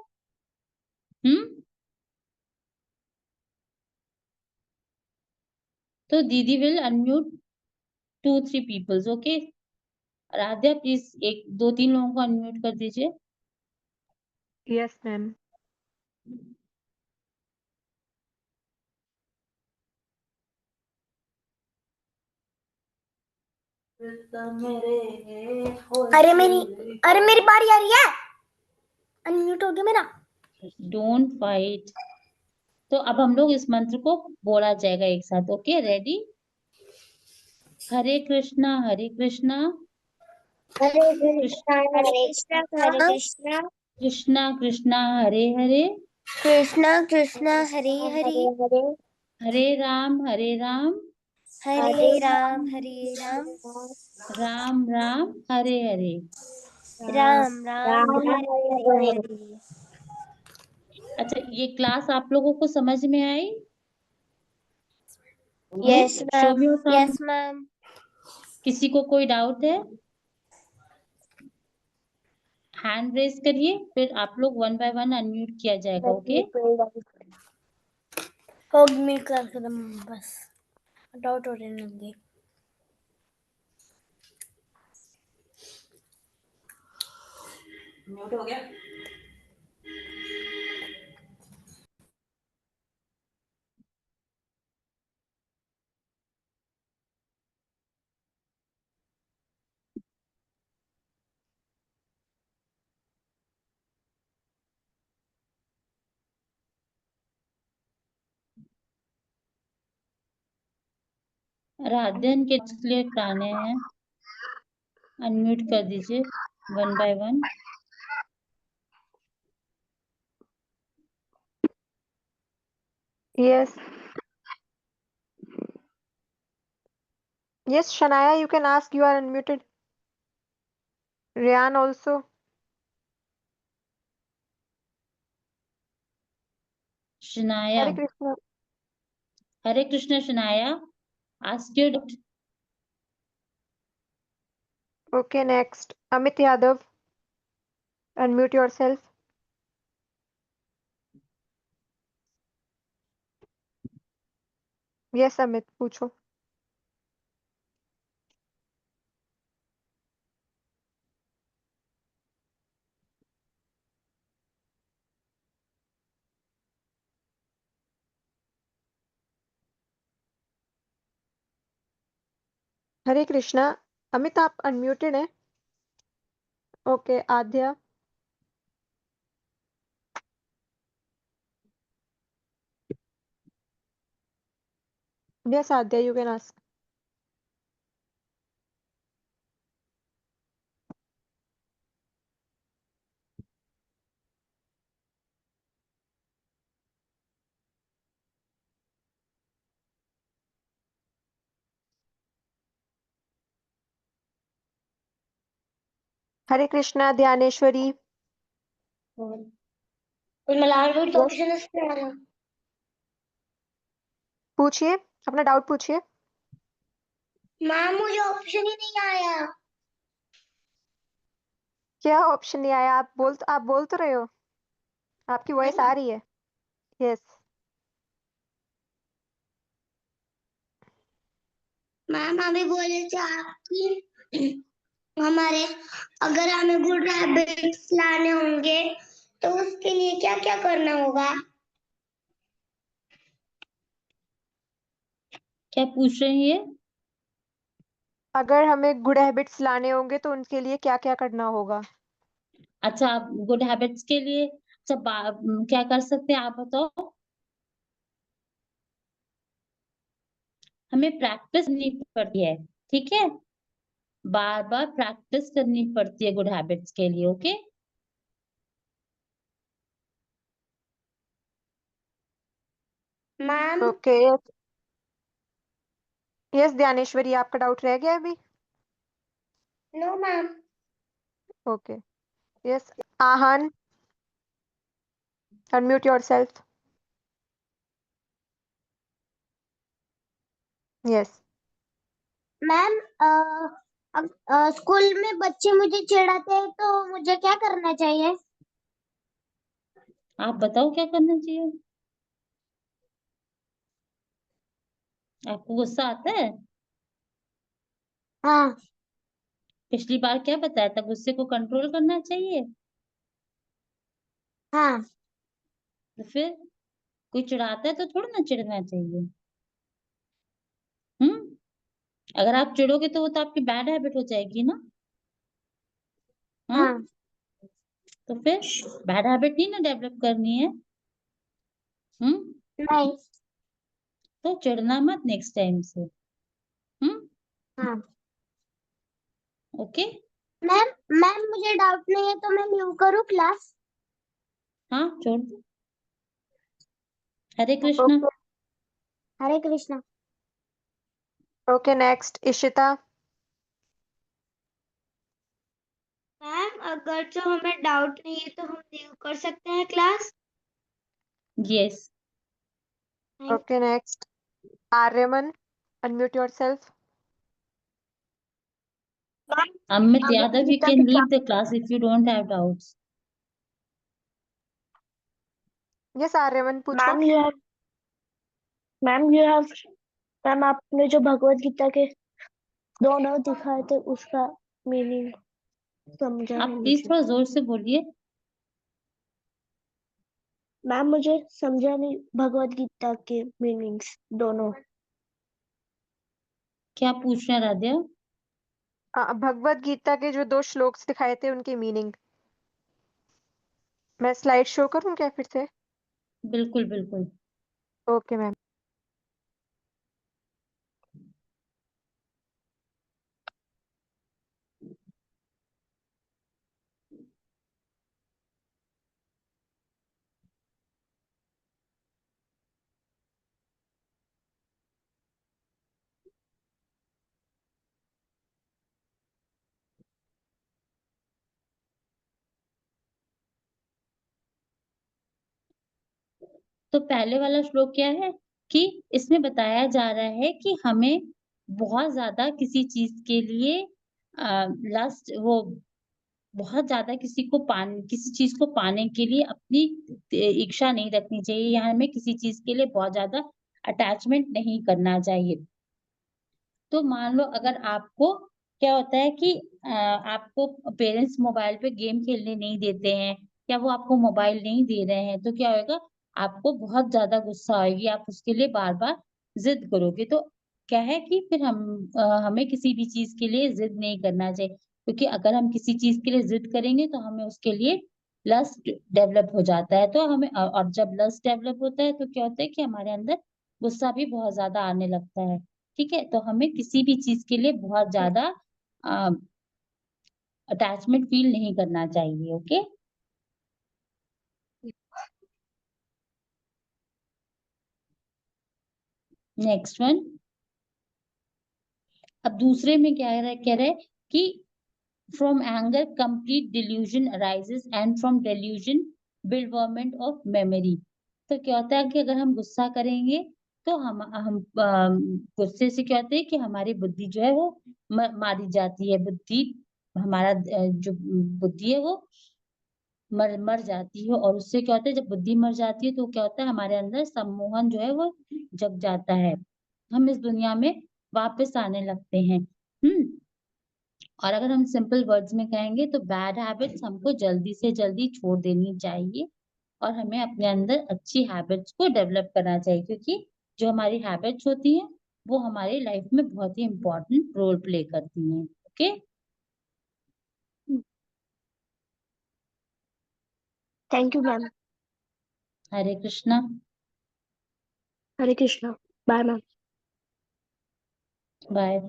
तो दीदी will unmute 2-3 peoples. Okay, Aradhya please एक 2-3 लोगों को अनम्यूट कर दीजिए। Yes, ma'am. अरे मेरी बारी आ रही है। अनम्यूट हो गया मेरा। Don't fight. तो अब हम लोग इस मंत्र को बोला जाएगा एक साथ। Okay, ready? हरे कृष्णा हरे कृष्णा हरे कृष्णा हरे कृष्णा कृष्णा कृष्णा हरे हरे कृष्णा कृष्णा हरे हरे हरे राम हरे राम हरे राम राम राम हरे हरे। राम राम हरे हरे। अच्छा, ये क्लास आप लोगों को समझ में आई? Yes show me your thumb. Yes ma'am. किसी को कोई डाउट है? हैंड रेज करिए, फिर आप लोग वन बाय वन अनम्यूट किया जाएगा। ओके? हो म्यूट कर खत्म बस। डाउट हो रहे होंगे। म्यूट हो गया। राधन के लिए गाने हैं, अनम्यूट कर दीजिए one by one. Yes. Yes, Shania, you can ask. You are unmuted. Ryan also. Shanaya, Hare Krishna. Hare Krishna Shanaya, ask your doubt. Okay, next. Amit Yadav. Unmute yourself. Yes, Amit, पूछो। हरे कृष्णा। अमित, आप अनम्यूटेड हैं? Okay, Adya. Yes, Adya, you can ask. Hare Krishna Dhyaneshwari. Yes, पूछिए, अपना doubt पूछिए। Ma'am मुझे option ही नहीं आया। क्या ऑप्शन नहीं आया? आप बोल तो रहे हो, आपकी वॉइस आ रही है। यस। मैम अभी बोले थे आपकी हमारे अगर हमें गुड हैबिट्स लाने होंगे तो उसके लिए क्या क्या करना होगा? क्या पूछ रहे हैं ये? अगर हमें गुड हैबिट्स लाने होंगे तो उनके लिए क्या क्या करना होगा? अच्छा, गुड हैबिट्स के लिए अच्छा क्या कर सकते हैं आप बताओ? हमें प्रैक्टिस करनी पड़ती है, ठीक है? बार बार प्रैक्टिस करनी पड़ती है गुड हैबिट्स के लिए। Okay? Ma'am okay. Yes Dhyaneshwari, आपका डाउट रह गया अभी? No ma'am. Okay. Yes Aahan, unmute yourself. Yes. Ma'am school में बच्चे मुझे चिढ़ाते हैं तो मुझे क्या करना चाहिए? आप बताओ क्या करना चाहिए? आपको गुस्सा आता है? हाँ। पिछली बार क्या बताया था? गुस्से को कंट्रोल करना चाहिए। हाँ तो फिर कोई चिढ़ाता है तो थोड़ा ना चिढ़ना चाहिए। हम्म अगर आप चिढ़ोगे तो वो तो आपकी बैड हैबिट हो जाएगी ना। हाँ हाँ तो फिर बैड हैबिट नहीं ना डेवलप करनी है। हम्म नहीं तो चिढ़ना मत नेक्स्ट टाइम से। हाँ ओके। मैम मैम मुझे डाउट नहीं है तो मैं लीव करूँ क्लास। हाँ छोड़ दो। Hare Krishna. Okay Hare Krishna. Okay next Ishita. Ma'am अगर जो हमें डाउट नहीं है तो हम लीव कर सकते हैं class. Yes. Okay next Aryaman, unmute yourself. Amit अगर Yadav, you गीता can के leave the class if you don't have doubts. Yes Aryaman पूछो। मैम यू हैव मैम आपने जो भगवत गीता के दोनों दिखाए थे उसका मीनिंग समझा आप है प्लीज मुझे। थोड़ा जोर से बोलिए। मैम मुझे समझा नहीं भगवत गीता के मीनिंग्स दोनों। क्या पूछ रहे हैं राध्या? भगवत गीता के जो 2 श्लोक्स दिखाए थे उनकी मीनिंग। मैं स्लाइड शो करूं क्या फिर से? बिल्कुल बिल्कुल। Okay ma'am. तो पहले वाला श्लोक क्या है कि इसमें बताया जा रहा है कि हमें बहुत ज्यादा किसी चीज के लिए लस्ट वो बहुत ज्यादा किसी चीज को पाने के लिए अपनी इच्छा नहीं रखनी चाहिए या हमें किसी चीज के लिए बहुत ज्यादा अटैचमेंट नहीं करना चाहिए। तो मान लो अगर आपको क्या होता है कि आपको पेरेंट्स मोबाइल पे गेम खेलने नहीं देते हैं या वो आपको मोबाइल नहीं दे रहे हैं तो क्या होगा, आपको बहुत ज्यादा गुस्सा आएगी, आप उसके लिए बार बार जिद करोगे। तो क्या है कि फिर हमें किसी भी चीज के लिए जिद नहीं करना चाहिए, क्योंकि अगर हम किसी चीज के लिए जिद करेंगे तो हमें उसके लिए लस्ट डेवलप हो जाता है। तो हमें और जब लस्ट डेवलप होता है तो क्या होता है कि हमारे अंदर गुस्सा भी बहुत ज्यादा आने लगता है। ठीक है, तो हमें किसी भी चीज के लिए बहुत ज्यादा अटैचमेंट फील नहीं करना चाहिए। ओके। Next one. अब दूसरे में क्या कह रहे हैं कि from anger complete delusion arises and from delusion bewilderment of memory. तो क्या होता है कि अगर हम गुस्सा करेंगे तो हम गुस्से से क्या होता है कि हमारी बुद्धि जो है वो मारी जाती है। बुद्धि हमारा जो बुद्धि है वो मर जाती है, और उससे क्या होता है जब बुद्धि मर जाती है तो क्या होता है हमारे अंदर सम्मोहन जो है वो जग जाता है। हम इस दुनिया में वापस आने लगते हैं। और अगर हम सिंपल वर्ड्स में कहेंगे तो बैड हैबिट्स हमको जल्दी से जल्दी छोड़ देनी चाहिए और हमें अपने अंदर अच्छी हैबिट्स को डेवलप करना चाहिए, क्योंकि जो हमारी हैबिट्स होती हैं वो हमारी लाइफ में बहुत ही इम्पोर्टेंट रोल प्ले करती हैं। Okay. Thank you ma'am. Hare Krishna. Hare Krishna. Bye ma'am. Bye.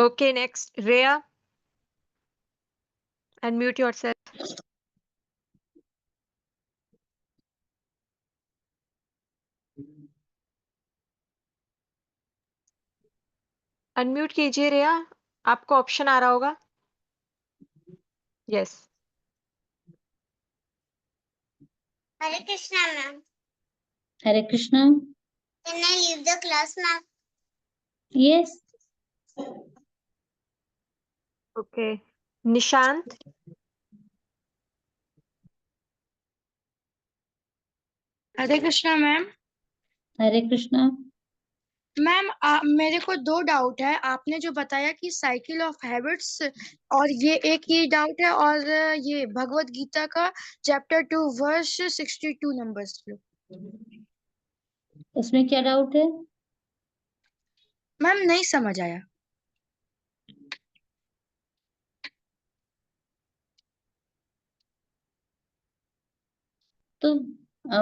Okay next Reya, unmute yourself. Unmute कीजिए रेया, आपको ऑप्शन आ रहा होगा। Yes. Hare Krishna ma'am. Hare Krishna. Can I leave the class ma'am? Yes. Okay Nishant. Hare Krishna ma'am. Hare Krishna. Ma'am मेरे को दो डाउट है। आपने जो बताया कि साइकिल ऑफ हैबिट्स, और ये एक ही डाउट है, और ये भगवत गीता का चैप्टर 2 वर्स 62 नंबर्स। उसमें क्या डाउट है? मैम नहीं समझ आया। तो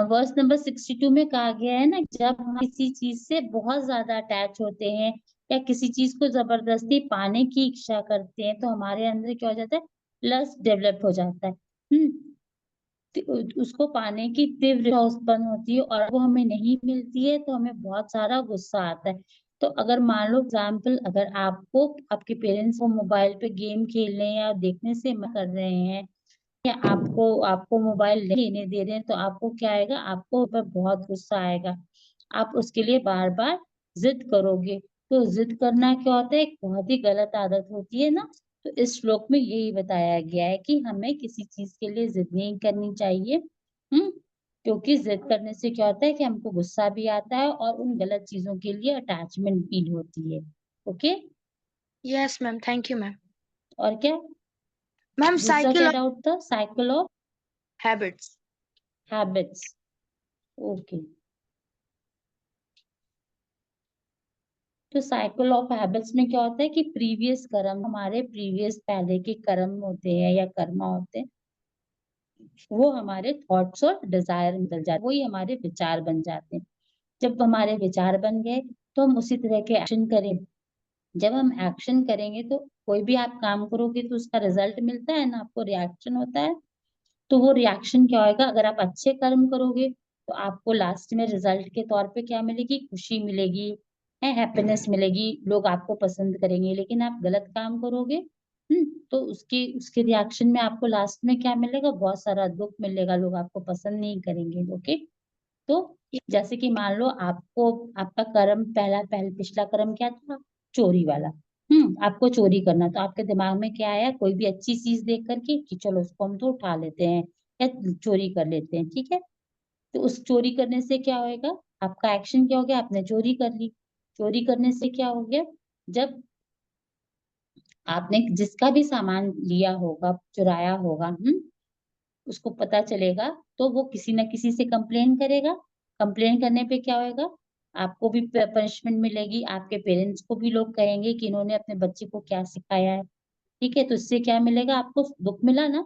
वर्स नंबर 62 में कहा गया है ना, जब हम किसी चीज से बहुत ज्यादा अटैच होते हैं या किसी चीज को जबरदस्ती पाने की इच्छा करते हैं तो हमारे अंदर क्या हो जाता है, लस्ट डेवलप हो जाता है। उसको पाने की तीव्र इच्छा उत्पन्न होती है और वो हमें नहीं मिलती है तो हमें बहुत सारा गुस्सा आता है। तो अगर मान लो एग्जाम्पल, अगर आपको आपके पेरेंट्स को मोबाइल पे गेम खेलने या देखने से मना कर रहे हैं या आपको आपको मोबाइल नहीं लेने दे रहे हैं, तो आपको क्या आएगा, आपको ऊपर बहुत गुस्सा आएगा। आप उसके लिए बार बार जिद करोगे। तो जिद करना क्या होता है, एक बहुत ही गलत आदत होती है ना। तो इस श्लोक में यही बताया गया है कि हमें किसी चीज के लिए जिद नहीं करनी चाहिए। क्योंकि जिद करने से क्या होता है कि हमको गुस्सा भी आता है और उन गलत चीजों के लिए अटैचमेंट फील होती है। Okay. Yes ma'am, thank you ma'am. और क्या मैम दूसरा साइकिल क्या ऑफ डाउट था? Cycle of habits. Habits. Okay. तो साइकिल ऑफ हैबिट्स में क्या होता है कि प्रीवियस कर्म, हमारे प्रीवियस पहले के कर्म होते हैं या कर्मा होते हैं, वो हमारे थॉट्स और डिजायर में बदल जाते हैं, वही हमारे विचार बन जाते हैं। जब हमारे विचार बन गए तो हम उसी तरह के एक्शन करें। जब हम एक्शन करेंगे तो कोई भी आप काम करोगे तो उसका रिजल्ट मिलता है ना, आपको रिएक्शन होता है। तो वो रिएक्शन क्या होगा, अगर आप अच्छे कर्म करोगे तो आपको लास्ट में रिजल्ट के तौर पे क्या मिलेगी, खुशी मिलेगी, है हैप्पीनेस मिलेगी, लोग आपको पसंद करेंगे। लेकिन आप गलत काम करोगे तो उसके उसके रिएक्शन में आपको लास्ट में क्या मिलेगा, बहुत सारा दुख मिलेगा, लोग आपको पसंद नहीं करेंगे। ओके। तो जैसे कि मान लो आपको, आपका कर्म पिछला कर्म क्या था, चोरी वाला। आपको चोरी करना, तो आपके दिमाग में क्या आया, कोई भी अच्छी चीज देख करके कि चलो उसको हम तो उठा लेते हैं या चोरी कर लेते हैं, ठीक है। तो उस चोरी करने से क्या होएगा, आपका एक्शन क्या हो गया, आपने चोरी कर ली। चोरी करने से क्या हो गया, जब आपने जिसका भी सामान लिया होगा, चुराया होगा, उसको पता चलेगा तो वो किसी न किसी से कंप्लेन करेगा। कंप्लेन करने पे क्या होएगा, आपको भी पनिशमेंट मिलेगी, आपके पेरेंट्स को भी लोग कहेंगे कि इन्होंने अपने बच्चे को क्या सिखाया है। ठीक है। तो इससे क्या मिलेगा, आपको दुख मिला ना,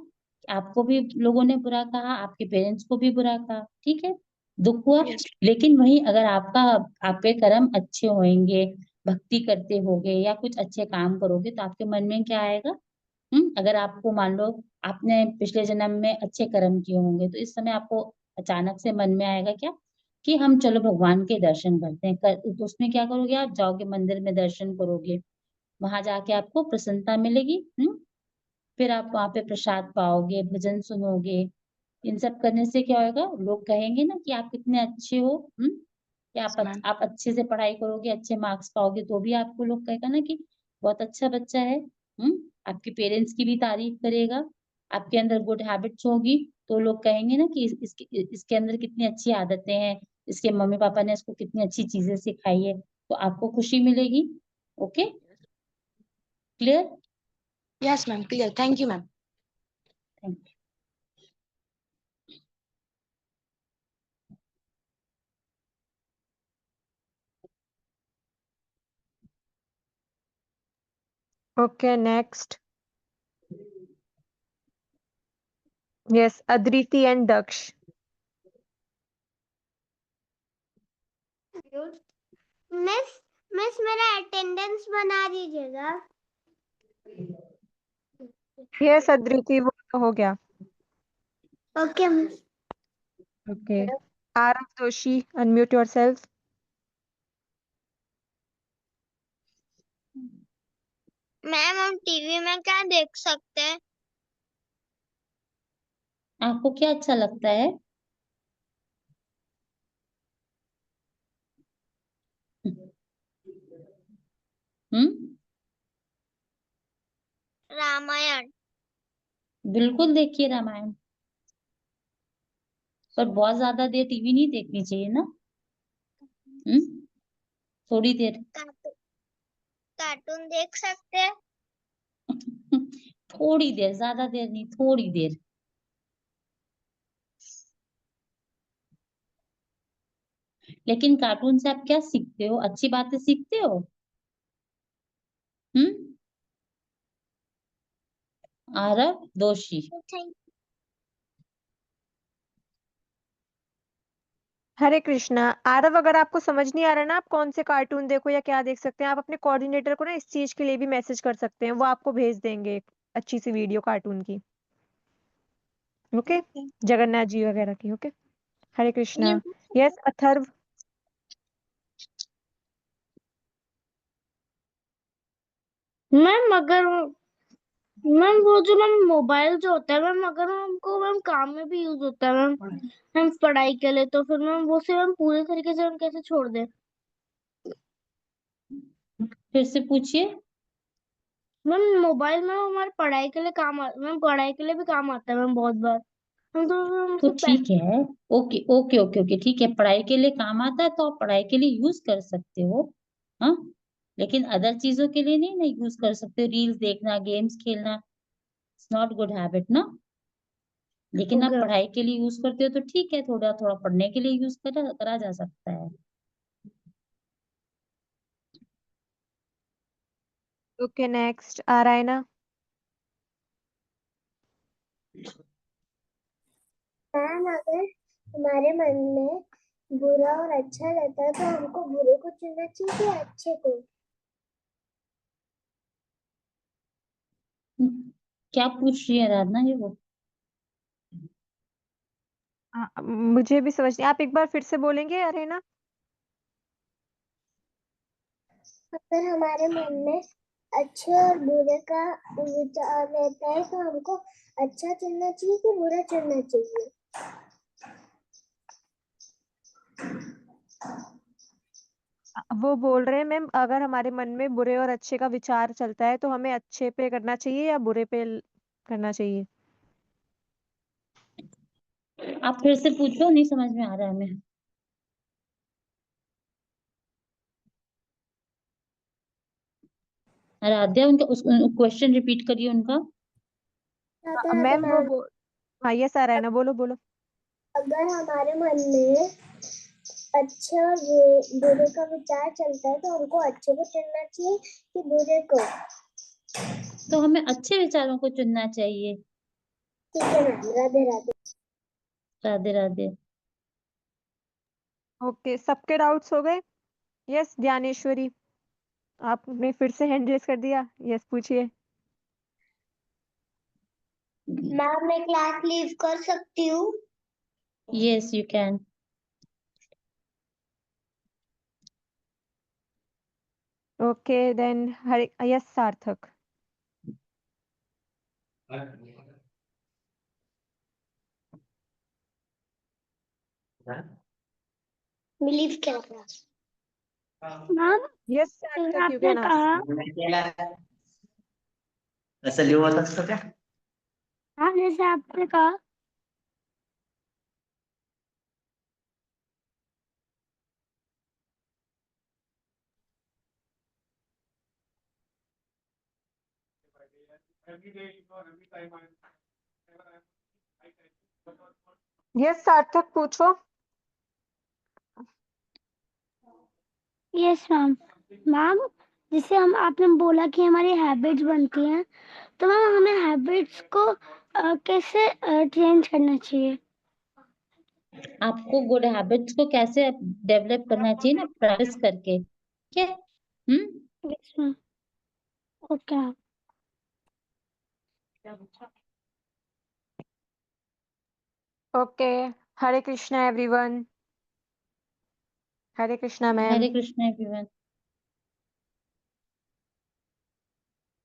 आपको भी लोगों ने बुरा कहा, आपके पेरेंट्स को भी बुरा कहा, ठीक है, दुख हुआ। यस। लेकिन वहीं अगर आपके कर्म अच्छे होंगे, भक्ति करते होगे या कुछ अच्छे काम करोगे तो आपके मन में क्या आएगा, अगर आपको मान लो आपने पिछले जन्म में अच्छे कर्म किए होंगे तो इस समय आपको अचानक से मन में आएगा क्या, कि हम चलो भगवान के दर्शन करते हैं। तो उसमें क्या करोगे, आप जाओगे मंदिर में दर्शन करोगे, वहां जाके आपको प्रसन्नता मिलेगी। फिर आप वहां पे प्रसाद पाओगे, भजन सुनोगे। इन सब करने से क्या होगा, लोग कहेंगे ना कि आप कितने अच्छे हो। कि मैम। आप अच्छे से पढ़ाई करोगे, अच्छे मार्क्स पाओगे तो भी आपको लोग कहेगा ना कि बहुत अच्छा बच्चा है। आपके पेरेंट्स की भी तारीफ करेगा। आपके अंदर गुड हैबिट्स होगी तो लोग कहेंगे ना कि इसके अंदर कितनी अच्छी आदतें हैं, इसके मम्मी पापा ने इसको कितनी अच्छी चीजें सिखाई है, तो आपको खुशी मिलेगी। Okay, clear? Yes ma'am, clear, thank you ma'am. Thank you. Okay, next. Yes, Adriti and Daksh. Miss miss मेरा अटेंडेंस बना दीजिएगा। Yes, Adriti, वो तो हो गया. Okay miss. Okay. Arav Doshi, unmute yourself. Ma'am हम टीवी में क्या देख सकते हैं? आपको क्या अच्छा लगता है? हम्म रामायण। बिल्कुल देखिए रामायण। पर बहुत ज्यादा देर टीवी नहीं देखनी चाहिए ना। थोड़ी देर। कार्टून देख सकते हैं। थोड़ी देर, ज्यादा देर नहीं, थोड़ी देर। लेकिन कार्टून से आप क्या सीखते हो? अच्छी बातें सीखते हो? आरव दोषी। हरे कृष्णा। आरव, अगर आपको समझ नहीं आ रहा ना आप कौन से कार्टून देखो या क्या देख सकते हैं, आप अपने कोऑर्डिनेटर को ना इस चीज के लिए भी मैसेज कर सकते हैं, वो आपको भेज देंगे एक अच्छी सी वीडियो कार्टून की। ओके, जगन्नाथ जी वगैरह की। Okay, Hare Krishna. Yes Atharva. Ma'am अगर मैम वो जो मैम मोबाइल जो होता है मैम, अगर हमको मैम काम में भी यूज होता है मैम, हम पढ़ाई के लिए, तो फिर मैम वो से मैम पूरे तरीके से हम कैसे छोड़ दें? फिर से पूछिए। मैम मोबाइल में हमारी पढ़ाई के लिए मैम पढ़ाई के लिए भी काम आता है मैम बहुत बार। हम तो मैम तो उसे ठीक है, ओके ओके ओके ओके, ठीक है, पढ़ाई के लिए काम आता है तो आप पढ़ाई के लिए यूज कर सकते हो। हाँ, लेकिन अदर चीजों के लिए नहीं ना यूज कर सकते। रील्स देखना, गेम्स खेलना, इट्स नॉट गुड हैबिट ना। लेकिन आप ओके। पढ़ाई के लिए यूज करते हो तो ठीक है, थोड़ा थोड़ा पढ़ने के लिए यूज करा जा सकता है। ओके, नेक्स्ट आ रहा है ना। मैम अगर हमारे मन में बुरा और अच्छा रहता है तो हमको बुरे को चुनना चाहिए या अच्छे को? क्या पूछ रही है आराधना जी वो? मुझे भी समझ नहीं, आप एक बार फिर से बोलेंगे अरे ना। अगर हमारे मन में अच्छे और बुरे का विचार रहता है तो हमको अच्छा चुनना चाहिए कि बुरा चुनना चाहिए? वो बोल रहे हैं मैम, अगर हमारे मन में बुरे और अच्छे का विचार चलता है तो हमें अच्छे पे करना चाहिए या बुरे पे करना चाहिए। आप फिर से पूछो, नहीं समझ में आ रहा है हमें। आराध्या, उनका क्वेश्चन रिपीट करिए उनका। मैम हाँ यस आ रहा है ना, बोलो बोलो। अगर हमारे मन में अच्छे और बुरे का विचार चलता है तो हमको अच्छे को चुनना चाहिए कि बुरे को? तो हमें अच्छे विचारों को चुनना चाहिए। ठीक है मैम, राधे राधे। राधे राधे। ओके, सबके डाउट्स हो गए। यस ज्ञानेश्वरी, आपने फिर से हैंड रेस कर दिया। यस पूछिए। मैम मैं क्लास लीव कर सकती हूँ? Yes you can. Okay then Hare yes Sarthak. Leave क्या class? Ma'am yes Sarthak you आपने कैन कहा, आस्क। ऐसा लियो होता था क्या? हाँ जैसे आपने कहा यस सार्थक पूछो। Yes ma'am. मैम जैसे हम आपने बोला कि हमारी हैबिट्स बनती हैं, तो मैम हमें हैबिट्स को कैसे चेंज करना चाहिए? आपको गुड हैबिट्स को कैसे डेवलप करना चाहिए ना, प्रैक्टिस करके। ठीक है। Yes ma'am. Okay. Okay, Hare Krishna everyone. हरे कृष्णा मैम। हरे कृष्ण एवरीवन।